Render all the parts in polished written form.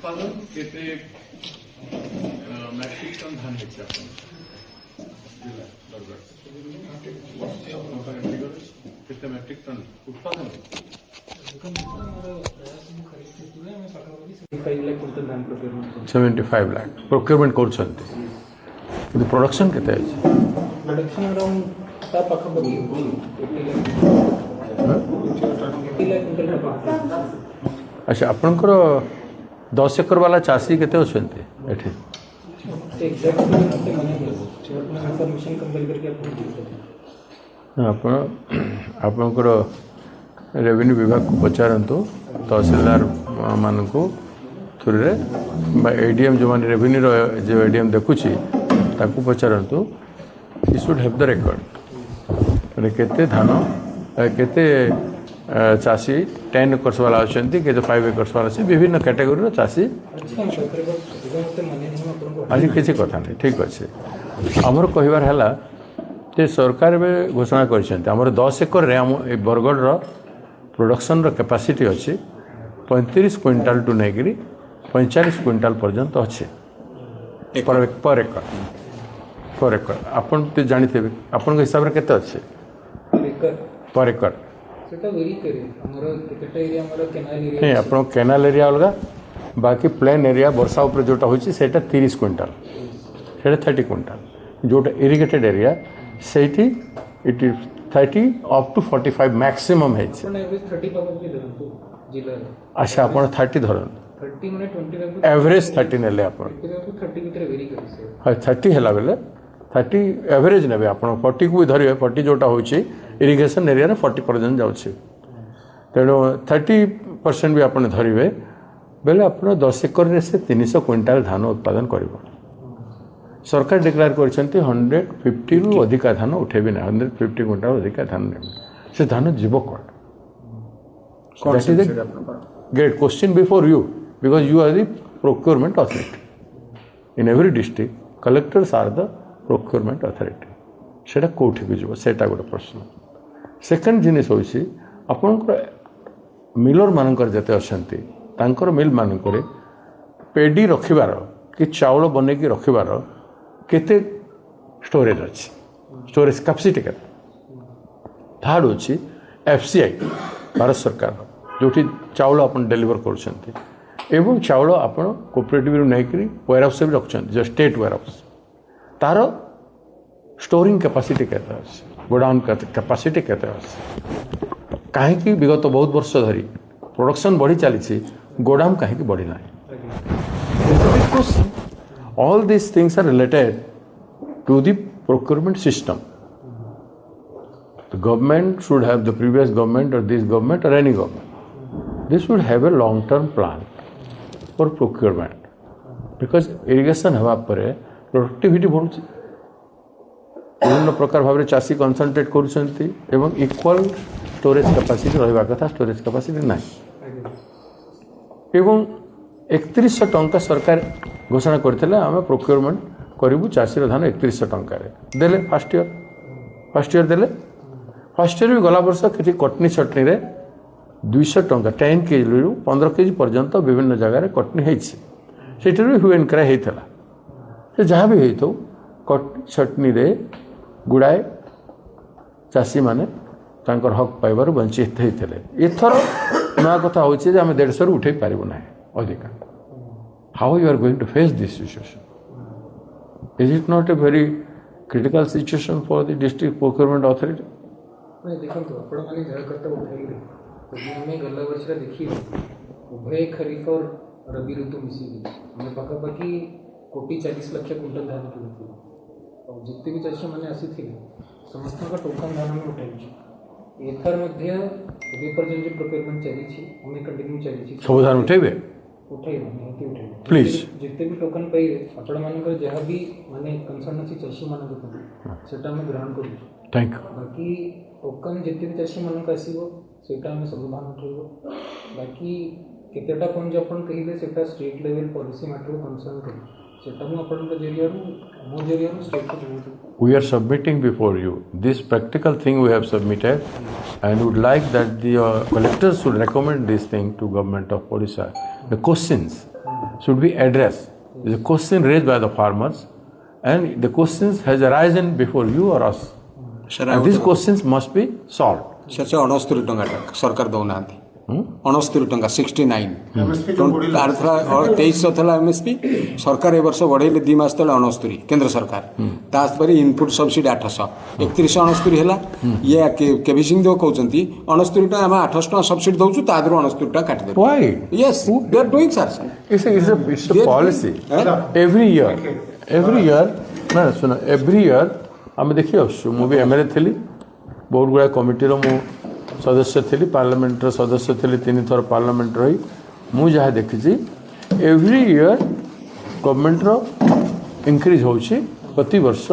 उत्पादन केते matric ton धान है अपन जिला बरगढ़ केते मैट्रिक टन उत्पादन 75 लाख प्रोक्योरमेंट कर प्रोडक्शन केते प्रोडक्शन अराउंड ता पाखा 80 लाख। अच्छा आपनकर 10 एकर वाला चाषी केते अछंती एठी आपनकर रेवेन्यू विभाग को पचारंतु तहसीलदार मानकु थ्रू एडीएम जो माने रेवेन्यू जो एडीएम देखुची ताकू पचारंतु ही शुड हैव द रिकॉर्ड माने केते धान केते चाषी 10 एकर्स वाला अच्छे के 5 एकर्स वाला अच्छे विभिन्न कैटेगोरी चाषी आज किसी कथा नहीं ठीक अच्छे आमर कहबार है जे सरकार में घोषणा कर 10 एकर बरगढ़ प्रोडक्शन कैपेसिटी अच्छी 35 क्विंटाल टू नहीं 45 क्विंटाल पर्यंत अच्छे पर एकर आपन तो जानते आपन हिसाब से केते अच्छे पर एकर नहीं आप केनाल एरिया अलग बाकी प्लेन एरिया वर्षा उपर जोटा होची सेटा 30 क्विंटाल सेटा 30 क्विंटाल जोटा इरिगेटेड एरिया सेठी it is 30 up to 45 maximum है अच्छा आप 30 धरन एवरेज 30 नेले आप 30 है बेले 30 एवरेज ने आप 40 को धरिए 40 जोटा होची इरिगेशन एरिया 40 पर्यंत जाऊँगी तेणु 30% भी आपने धरवे बेले आप 10 एकर से 300 क्विंटाल धान उत्पादन कर सरकार डिक्लेयर कर 150 रु अधिका धान उठेबी ना 150 क्विंटाल अधिका धान ने से धान जीव कौन great question before you because you are the procurement authority in every district collectors are the procurement authority सेटा कोठी को जीव सेटा गोटे प्रश्न सेकेंड जिनिस होइसी आपनकर मिलर मानकर जते अछंती तांकर मिल मानकर पेडी रखिबार कि चाउल बने की रखिबार केते स्टोरेज अच्छी स्टोरेज कैपेसिटी केते थर्ड होची एफसीआई भारत सरकार जोठी चाउल अपन डिलीवर करछंती एवं चाउल अपन कोऑपरेटिव रु नै करी वेयर हाउस भी रखछंती जो स्टेट वेयर हाउस तार स्टोरिंग कैपेसिटी केते अछि गोडाउन कैपेसिटी केते अछि कहीं विगत बहुत वर्ष धरी प्रोडक्शन बढ़ी चली गोडाउन कहीं बढ़ी ना all these things are related to the procurement system the government should have the previous government और दिस गवर्नमेंट और any government this should have a long term plan for procurement because irrigation हवा पर productivity बढ़ुची विभिन्न प्रकार भाव चाषी concentrate कर equal storage capacity रहा कथा स्टोरेज कैपेसिटी ना एवं 3100 टंका सरकार घोषणा करते आम प्रोक्योरमेंट करूँ चाषी धान 3100 टंकार देले फर्स्ट ईयर देले फर्स्ट ईयर भी गला वर्ष कि कटनी चटनी रे 200 टंका 10 kg रु 15 kg पर्यंत विभिन्न जगह कटनी होती भी हुएन क्राए होता जहाँ भी हो कटनी चटनी रे गुड़ाए चाषी माने तांकर हक पाइबार वंचित होते एथर नया कथा हूँ आम 150 रु उठे पारू ना अधिका how you are going to face this situation is it not a very critical situation for the district procurement authority देखो आपण माने जहा कथा उठाइले तभी हमें गल्ला वर्ष देखिए उभय खरीफ और रबी ऋतु मिसी हमें पाखापाखि 140 लाख क्विंटल धान किनी और जितने भी चाषी मैंने आसी थे समस्त का टोकन धान में उठाई एथर मध्य अभी पर्यंत जो प्रोक्योरमेंट चली हमें कंटिन्यू चली सब धान उठेबे निहाती उठे प्लीज जितने भी टोकन पाइबे आपण मानकर जहाँ भी माने कंसर्न अच्छी चाषी मान सेटा में ग्रहण करूँ थैंक यू बाकी टोकन जितने भी चाषी मान आसो सेटा में सब धान उठेब बाकी केतेटा कौन जो अपन कहिले सेटा state level policy matter concern कर We are submitting before you this practical thing we have submitted and would like that the collectors should recommend this thing to government of Odisha. The questions should be addressed. The question raised by the farmers, and the questions has arisen before you or us. And these questions must be solved. Sir 69 टंका सरकार दौना 69 टंका 69 तार थला और 2300 थला MSP सरकार ए वर्ष बढ़ेले 2 मास तले 69 केंद्र सरकार तास पर इनपुट सब्सिडी 800 3169 हैला ये केबी सिंह दो कहउचंती 69 टका हम 800 टका सब्सिडी दउछु तादरो 69 टका काट दे Why? Yes they are doing sir It's a policy. Every year, ना सुनो, every year आम देखिए मु भी एमएलए थी बहुत गुड़ा कमिटीर मु सदस्य थी पार्लियामेंटर सदस्य थी 3 थर पार्लियामेंट रही मु जहाँ देखी एवरी इयर गवर्नमेंट इंक्रीज होची प्रति वर्ष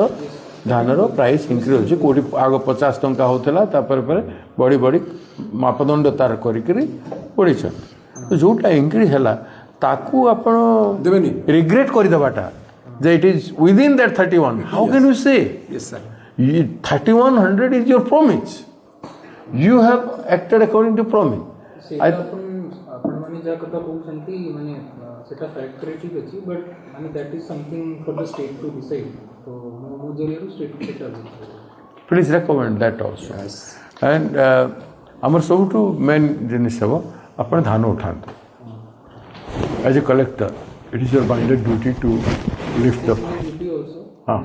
धान प्राइस इंक्रीज होची कोटी आग 50 टंका होता बढ़ी बढ़ी मापदंड तार करी बढ़ी जोटा इंक्रीज है ताकू आपण देबेनी रिग्रेट कर देवाटा that it is within that 31. How can you say? Yes sir 3100 is your promise. You have acted according to promise. सेटा आपण माने जा कथा कहउछंती माने सेटा फैक्टरी ठीक अछि बट माने that is something for the state to decide तो मो जरिए स्टेट को सेटा Please recommend that also. And आमर सबुठु मेन जिनिस हबो आपण धान उठांतु. As a collector, it is your binded duty to lift up. Duty also हाँ.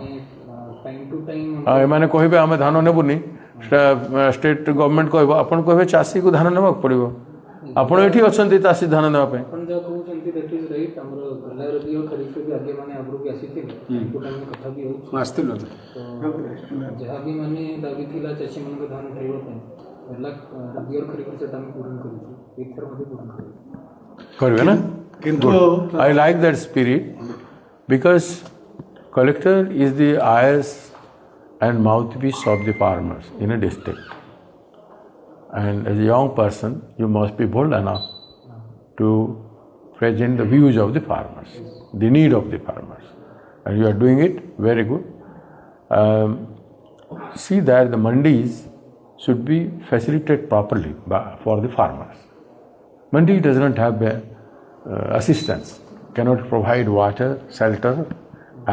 टाइम टू टाइम एमाने कहबे आमे धान नेबुनी स्टेट गवर्नमेंट कहबो आपण कहबे चासी को धान नेबाक पड़िबो आपण एठी अछंती चासी धान नेबा पे आपण जा कहउछंती दैट इज राइट हमरो गला रबी और खरीफ भी आगे माने आबरू के आसीथिले टाइम टू टाइम कथा भी होउछ आस्ते लो तो जहाँ भी माने दाबी थिला चाची मन को धान उठाइबो पे पहला रबी और खरीफ से टाइम पूर्ण करू एक थर मध्ये पूर्ण करू करबे ना Good. I like that spirit because collector is the eyes and mouthpiece of the farmers in a district. And as a young person, you must be bold enough to present the views of the farmers, the need of the farmers. And you are doing it very good. See that the mandis should be facilitated properly for the farmers. Mandi does not have assistance, cannot provide water, shelter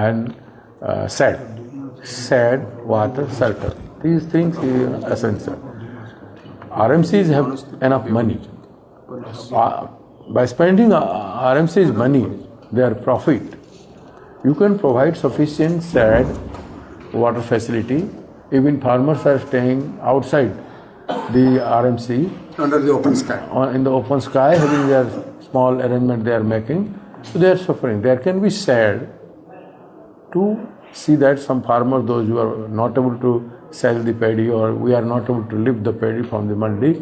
and shade, water, shelter. These things are essential. RMCs have enough money. By spending RMCs money, their profit, you can provide sufficient shade, water facility. Even farmers are staying outside the RMC under the open sky in the open sky, having their small arrangement they are making, so they are suffering. There can be sad to see that some farmers, those who are not able to sell the paddy or we are not able to lift the paddy from the mandi,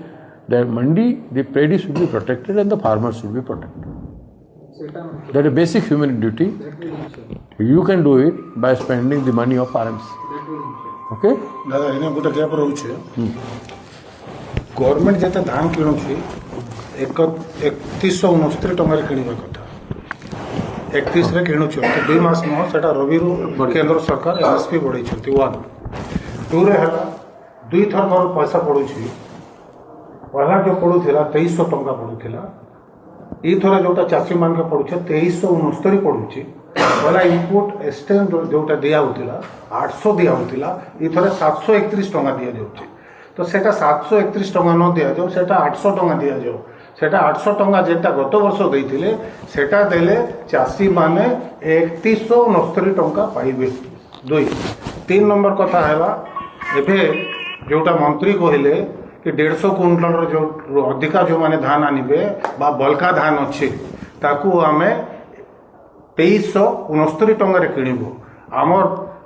the paddy should be protected and the farmers should be protected. That is a basic human duty. You can do it by spending the money of RMC. Okay? दादा इने गोटे gap रहउछे government जेते धान किणुछि 3169 टंका किणवा कथा 31 रे किणुछि तो 2 मास न सेटा रवि रु केंद्र सरकार एमएसपी बढ़ाई 1 2 रे हला 2 थर मोर पैसा पडुछि पहला जो पडुथिला 2300 टंका पडुथिला ई थरा जोटा चासी मान के पडुछि 2369 पडुछि पहला इनपुट एक्सटेंड जोटा दिया होतिला 800 दिया होतिला ई थरे 731 टंका दिया जाउछि तो सेटा 731 टंका न दिया जाउ सेटा 800 टंका दिया जाउ सेटा 800 टंका जेटा गत वर्ष देइथिले सेटा देले चासी माने 3169 टंका पाइबे 2 3 नंबर कथा हैला एबे जोटा मंत्री कहिले कि 150 क्विंटल जो अधिका जो माने धान आनिबे बा बलका धान अछि ताकू हमें 2369 टंका रे किनिबो हमर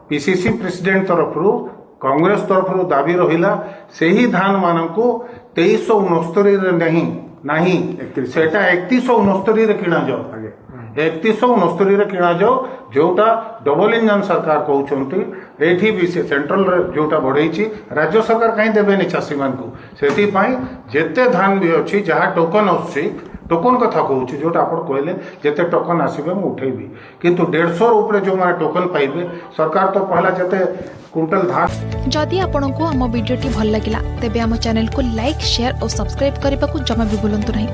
पीसीसी प्रेसिडेंट तरफ कांग्रेस तरफ दाबी रहिला सेही धान मानकू 2369 रे नहीं सेटा 3169 रे किना जाओ 3169 रे किना जाओ जोटा डबल इंजन सरकार कहउचंती एठी भी से सेंट्रल जोटा बढ़ाई राज्य सरकार कहीं देबेनि चासी मान को सेति पई जेते धान भी अछि जहा टोकन अछि टोकन कथा कहूँ जोटा आप कहले जिते टोकन आसबे मुझे उठेबी किंतु 150 ऊपर जो माने टोकन पाइबे सरकार तो पहला जिते क्विंटल धान। जदि आपंक आम भिडी भल लगा तेब आम चैनल को लाइक शेयर और सब्सक्राइब करने को जमा भी भूलु नहीं।